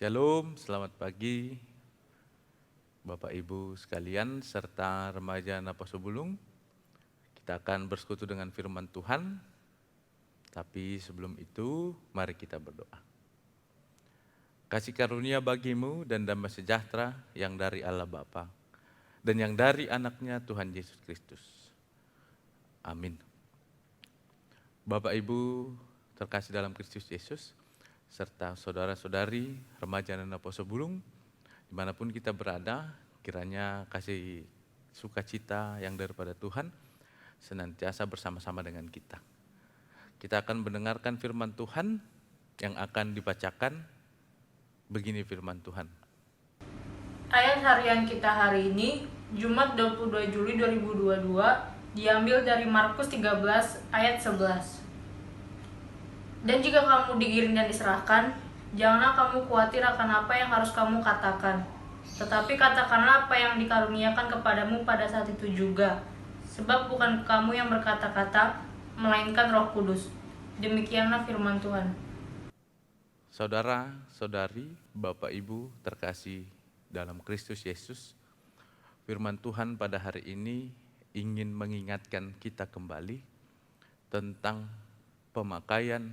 Shalom, selamat pagi Bapak Ibu sekalian serta remaja Napaso Bulung. Kita akan bersekutu dengan firman Tuhan, tapi sebelum itu mari kita berdoa. Kasih karunia bagimu dan damai sejahtera yang dari Allah Bapa dan yang dari anaknya Tuhan Yesus Kristus. Amin. Bapak Ibu terkasih dalam Kristus Yesus, serta saudara-saudari remaja Napaso Bulung, dimanapun kita berada, kiranya kasih sukacita yang daripada Tuhan senantiasa bersama-sama dengan kita. Kita akan mendengarkan firman Tuhan yang akan dibacakan. Begini firman Tuhan. Ayat harian kita hari ini, Jumat 22 Juli 2022, diambil dari Markus 13 ayat 11. Dan jika kamu digiring dan diserahkan, janganlah kamu khawatir akan apa yang harus kamu katakan. Tetapi katakanlah apa yang dikaruniakan kepadamu pada saat itu juga. Sebab bukan kamu yang berkata-kata, melainkan Roh Kudus. Demikianlah firman Tuhan. Saudara-saudari, Bapak Ibu terkasih dalam Kristus Yesus, firman Tuhan pada hari ini ingin mengingatkan kita kembali tentang pemakaian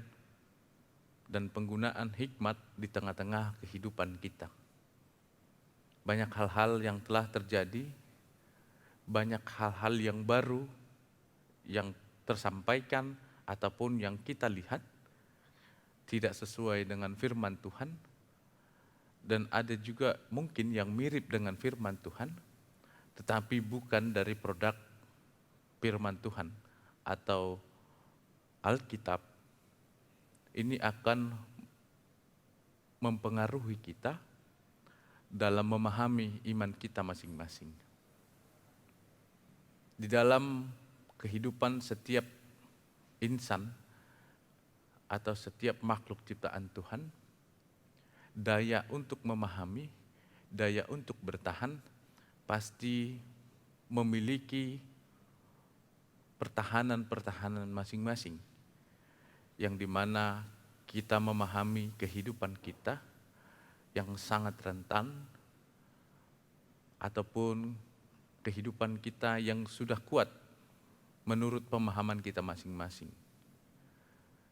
dan penggunaan hikmat di tengah-tengah kehidupan kita. Banyak hal-hal yang telah terjadi, banyak hal-hal yang baru yang tersampaikan ataupun yang kita lihat tidak sesuai dengan firman Tuhan, dan ada juga mungkin yang mirip dengan firman Tuhan, tetapi bukan dari produk firman Tuhan atau Alkitab. Ini akan mempengaruhi kita dalam memahami iman kita masing-masing. Di dalam kehidupan setiap insan atau setiap makhluk ciptaan Tuhan, daya untuk memahami, daya untuk bertahan pasti memiliki pertahanan-pertahanan masing-masing, yang dimana kita memahami kehidupan kita yang sangat rentan ataupun kehidupan kita yang sudah kuat menurut pemahaman kita masing-masing.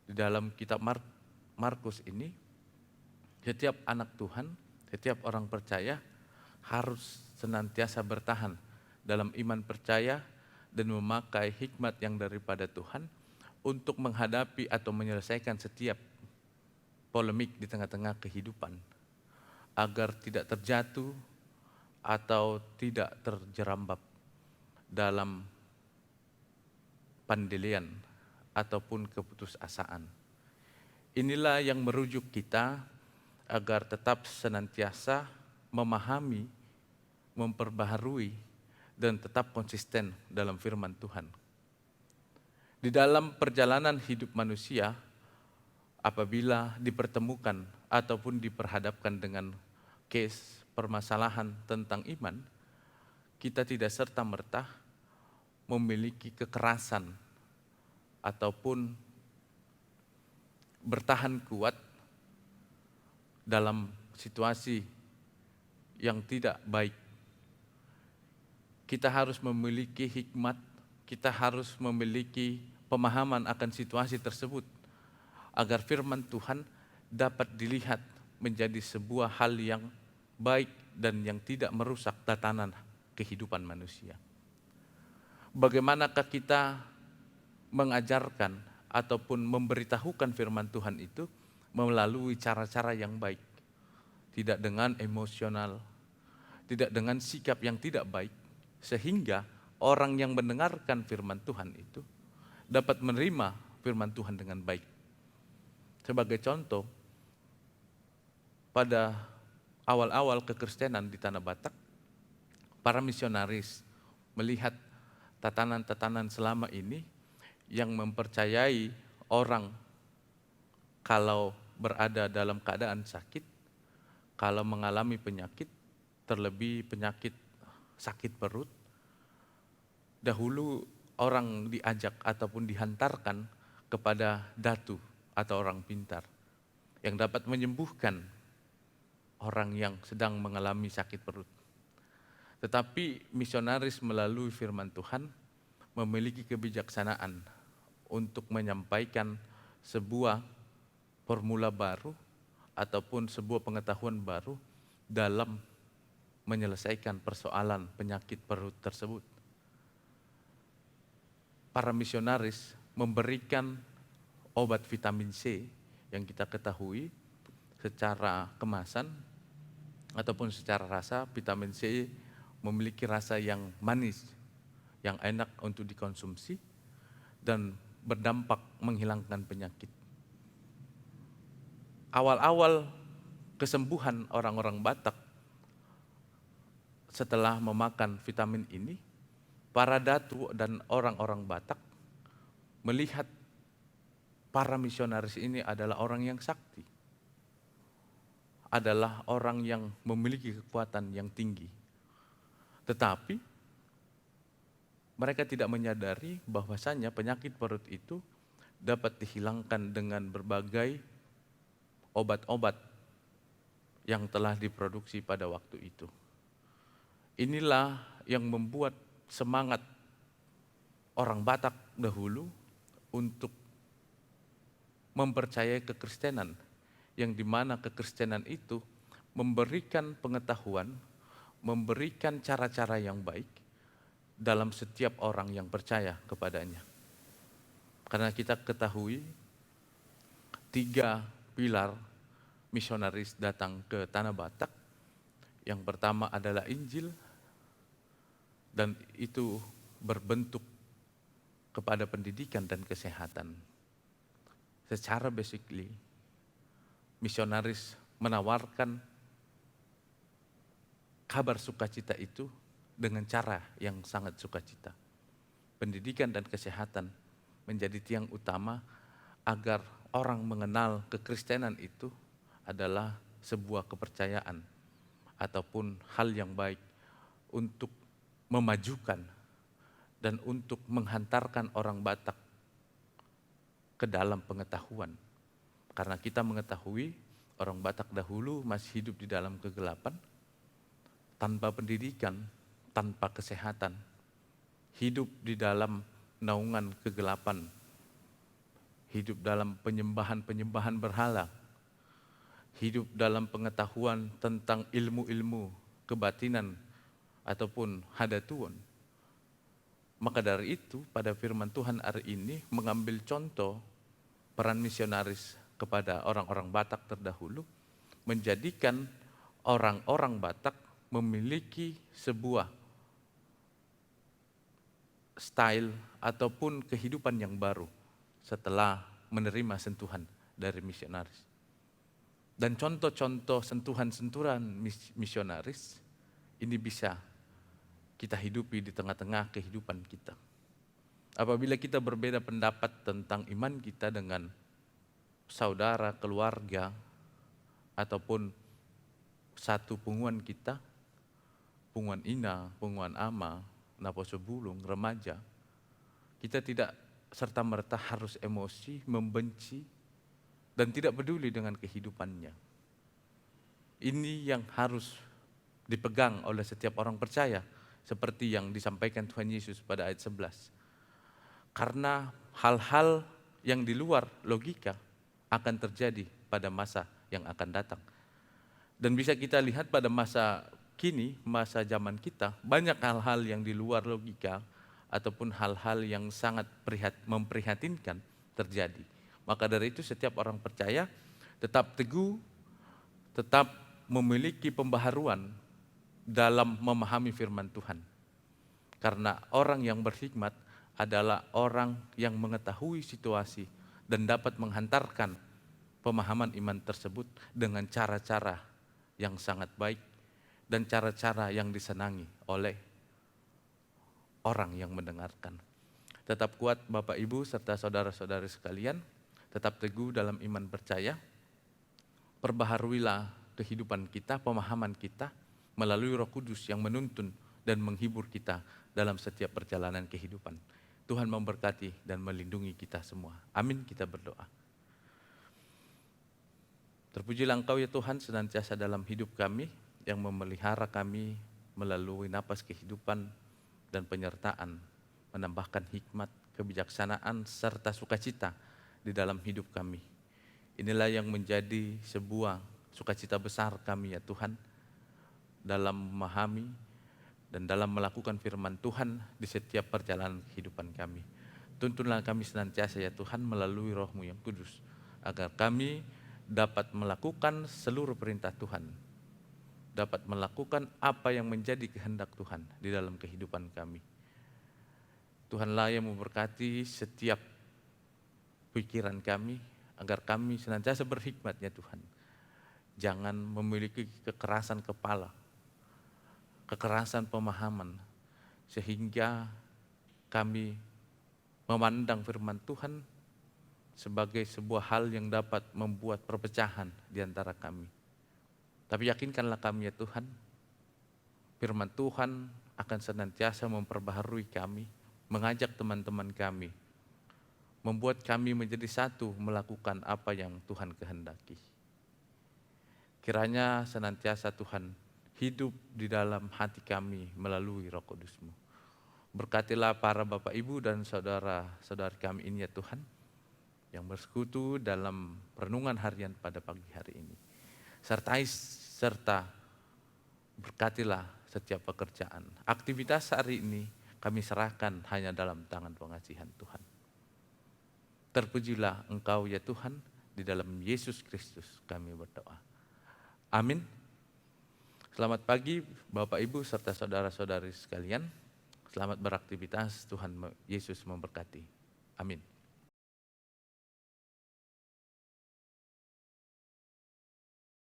Di dalam kitab Markus ini, setiap anak Tuhan, setiap orang percaya harus senantiasa bertahan dalam iman percaya dan memakai hikmat yang daripada Tuhan untuk menghadapi atau menyelesaikan setiap polemik di tengah-tengah kehidupan, agar tidak terjatuh atau tidak terjerambab dalam pendelian ataupun keputusasaan. Inilah yang merujuk kita agar tetap senantiasa memahami, memperbaharui, dan tetap konsisten dalam firman Tuhan. Di dalam perjalanan hidup manusia, apabila dipertemukan ataupun diperhadapkan dengan case permasalahan tentang iman, kita tidak serta-merta memiliki kekerasan ataupun bertahan kuat dalam situasi yang tidak baik. Kita harus memiliki hikmat, kita harus memiliki pemahaman akan situasi tersebut, agar firman Tuhan dapat dilihat menjadi sebuah hal yang baik dan yang tidak merusak tatanan kehidupan manusia. Bagaimanakah kita mengajarkan ataupun memberitahukan firman Tuhan itu melalui cara-cara yang baik, tidak dengan emosional, tidak dengan sikap yang tidak baik, sehingga orang yang mendengarkan firman Tuhan itu dapat menerima firman Tuhan dengan baik. Sebagai contoh, pada awal-awal kekristenan di Tanah Batak, para misionaris melihat tatanan-tatanan selama ini yang mempercayai orang kalau berada dalam keadaan sakit, kalau mengalami penyakit, terlebih penyakit sakit perut, dahulu orang diajak ataupun dihantarkan kepada datu atau orang pintar yang dapat menyembuhkan orang yang sedang mengalami sakit perut. Tetapi misionaris melalui firman Tuhan memiliki kebijaksanaan untuk menyampaikan sebuah formula baru ataupun sebuah pengetahuan baru dalam menyelesaikan persoalan penyakit perut tersebut. Para misionaris memberikan obat vitamin C yang kita ketahui secara kemasan ataupun secara rasa. Vitamin C memiliki rasa yang manis, yang enak untuk dikonsumsi dan berdampak menghilangkan penyakit. Awal-awal kesembuhan orang-orang Batak setelah memakan vitamin ini, para datu dan orang-orang Batak melihat para misionaris ini adalah orang yang sakti, adalah orang yang memiliki kekuatan yang tinggi. Tetapi mereka tidak menyadari bahwasanya penyakit perut itu dapat dihilangkan dengan berbagai obat-obat yang telah diproduksi pada waktu itu. Inilah yang membuat semangat orang Batak dahulu untuk mempercayai kekristenan, yang dimana kekristenan itu memberikan pengetahuan, memberikan cara-cara yang baik dalam setiap orang yang percaya kepadanya. Karena kita ketahui 3 pilar misionaris datang ke tanah Batak. Yang pertama adalah Injil, dan itu berbentuk kepada pendidikan dan kesehatan. Secara basically, misionaris menawarkan kabar sukacita itu dengan cara yang sangat sukacita. Pendidikan dan kesehatan menjadi tiang utama agar orang mengenal kekristenan itu adalah sebuah kepercayaan ataupun hal yang baik untuk memajukan dan untuk menghantarkan orang Batak ke dalam pengetahuan. Karena kita mengetahui orang Batak dahulu masih hidup di dalam kegelapan, tanpa pendidikan, tanpa kesehatan, hidup di dalam naungan kegelapan, hidup dalam penyembahan-penyembahan berhala, hidup dalam pengetahuan tentang ilmu-ilmu kebatinan ataupun hadatuun. Maka dari itu pada firman Tuhan hari ini mengambil contoh peran misionaris kepada orang-orang Batak terdahulu, menjadikan orang-orang Batak memiliki sebuah style ataupun kehidupan yang baru setelah menerima sentuhan dari misionaris. Dan contoh-contoh sentuhan-sentuhan misionaris ini bisa kita hidupi di tengah-tengah kehidupan kita. Apabila kita berbeda pendapat tentang iman kita dengan saudara, keluarga, ataupun satu punguan kita, punguan ina, punguan ama, napo sebulung, remaja, kita tidak serta-merta harus emosi, membenci, dan tidak peduli dengan kehidupannya. Ini yang harus dipegang oleh setiap orang percaya, seperti yang disampaikan Tuhan Yesus pada ayat 11. Karena hal-hal yang di luar logika akan terjadi pada masa yang akan datang. Dan bisa kita lihat pada masa kini, masa zaman kita, banyak hal-hal yang di luar logika ataupun hal-hal yang sangat memprihatinkan terjadi. Maka dari itu setiap orang percaya tetap teguh, tetap memiliki pembaharuan dalam memahami firman Tuhan. Karena orang yang berhikmat adalah orang yang mengetahui situasi dan dapat menghantarkan pemahaman iman tersebut dengan cara-cara yang sangat baik dan cara-cara yang disenangi oleh orang yang mendengarkan. Tetap kuat Bapak Ibu serta saudara-saudari sekalian, tetap teguh dalam iman percaya, perbaharuilah kehidupan kita, pemahaman kita melalui Roh Kudus yang menuntun dan menghibur kita dalam setiap perjalanan kehidupan. Tuhan memberkati dan melindungi kita semua. Amin, kita berdoa. Terpujilah Engkau ya Tuhan senantiasa dalam hidup kami, yang memelihara kami melalui napas kehidupan dan penyertaan, menambahkan hikmat, kebijaksanaan, serta sukacita di dalam hidup kami. Inilah yang menjadi sebuah sukacita besar kami ya Tuhan, dalam memahami dan dalam melakukan firman Tuhan di setiap perjalanan kehidupan kami. Tuntunlah kami senantiasa ya Tuhan melalui Roh-Mu yang kudus, agar kami dapat melakukan seluruh perintah Tuhan, dapat melakukan apa yang menjadi kehendak Tuhan di dalam kehidupan kami. Tuhanlah yang memberkati setiap pikiran kami, agar kami senantiasa berhikmat ya Tuhan. Jangan memiliki kekerasan kepala, kekerasan pemahaman, sehingga kami memandang firman Tuhan sebagai sebuah hal yang dapat membuat perpecahan di antara kami. Tapi yakinkanlah kami ya Tuhan, firman Tuhan akan senantiasa memperbaharui kami, mengajak teman-teman kami, membuat kami menjadi satu melakukan apa yang Tuhan kehendaki. Kiranya senantiasa Tuhan hidup di dalam hati kami melalui Roh Kudus-Mu. Berkatilah para Bapak Ibu dan saudara-saudari kami ini ya Tuhan, yang bersekutu dalam renungan harian pada pagi hari ini. Serta berkatilah setiap pekerjaan. Aktivitas hari ini kami serahkan hanya dalam tangan pengasihan Tuhan. Terpujilah Engkau ya Tuhan, di dalam Yesus Kristus kami berdoa. Amin. Selamat pagi Bapak Ibu serta saudara-saudari sekalian. Selamat beraktivitas, Tuhan Yesus memberkati. Amin.